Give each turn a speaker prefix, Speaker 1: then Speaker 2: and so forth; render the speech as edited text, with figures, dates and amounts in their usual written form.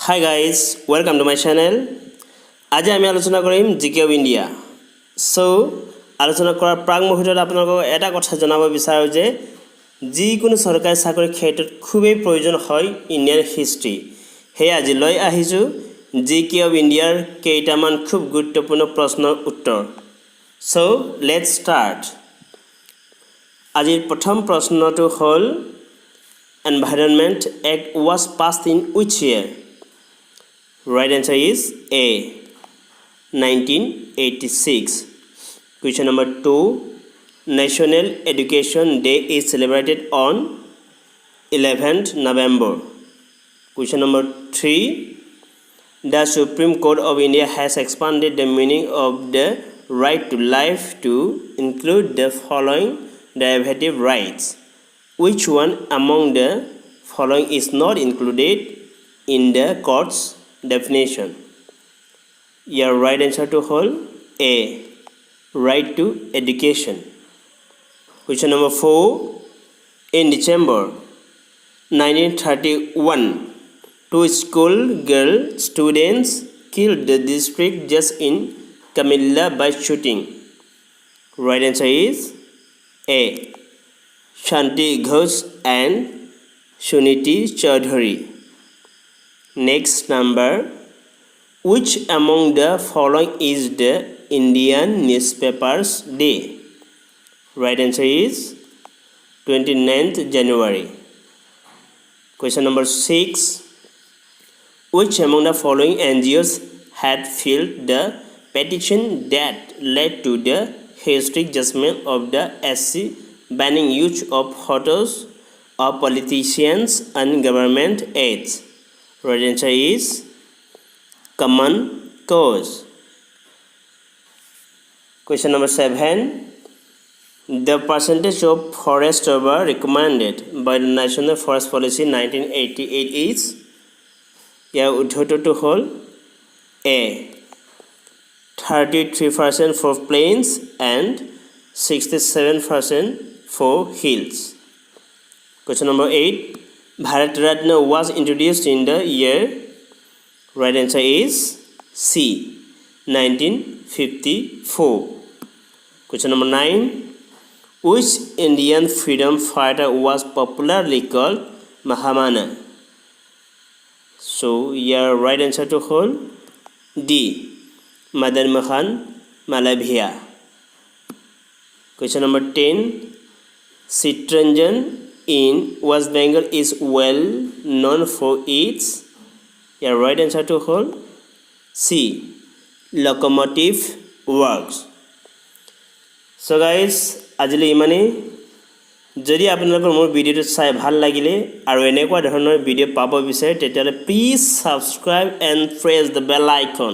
Speaker 1: Hi guys, welcome to my channel. আজি আমি আলোচনা কৰিম জিকে অফ ইণ্ডিয়া। সো আলোচনা কৰাৰ প্ৰাক মুহূৰ্তত আপোনালোকক এটা কথা জনাব বিচাৰো যে যিকোনো চৰকাৰী চাকৰিৰ ক্ষেত্ৰত খুবেই প্ৰয়োজন হয় ইণ্ডিয়ান হিষ্ট্ৰী। হে আজি লৈ আহিছো জিকে অফ ইণ্ডিয়াৰ কেইটামান খুব গুৰুত্বপূৰ্ণ প্ৰশ্নৰ উত্তৰ। So let's start. আজিৰ প্ৰথম প্ৰশ্নটো হ'ল Environment Act was passed in which year? Right answer is A. 1986. Question number 2. National Education Day is celebrated on 11th November. Question number 3. The Supreme Court of India has expanded the meaning of the right to life to include the following derivative rights. Which one among the following is not included in the court's definition? Your right answer to hold A. Right to education. Question number 4. In December 1931, two school girl students killed the district judge in Camilla by shooting. Right answer is A. Shanti Ghosh and Suniti Chaudhary. Next number. Which among the following is the Indian Newspapers Day? Right answer is 29th January. Question number 6. Which among the following NGOs had filed the petition that led to the historic judgment of the SC banning use of photos of politicians and government aids? Right answer is Common Cause. Question number 7. The percentage of forest cover recommended by the National Forest Policy 1988 is? Your uttara to hold A. 33% for plains and 67% for hills. Question number 8. Bharat Ratna was introduced in the year? Right answer is C. 1954. Question number 9. Which Indian freedom fighter was popularly called Mahamana? So your right answer to hold D. Madan Mohan Malabhia. Question number 10. Chittaranjan in West Bengal is well known for its? Your right answer to hold C. Locomotive works. So guys, আজিলৈ ইমানেই। যদি আপোনালোকৰ মোৰ ভিডিঅ'টো চাই ভাল লাগিলে আৰু এনেকুৱা ধৰণৰ ভিডিঅ' পাব বিচাৰে তেতিয়াহ'লে please subscribe and press the bell icon.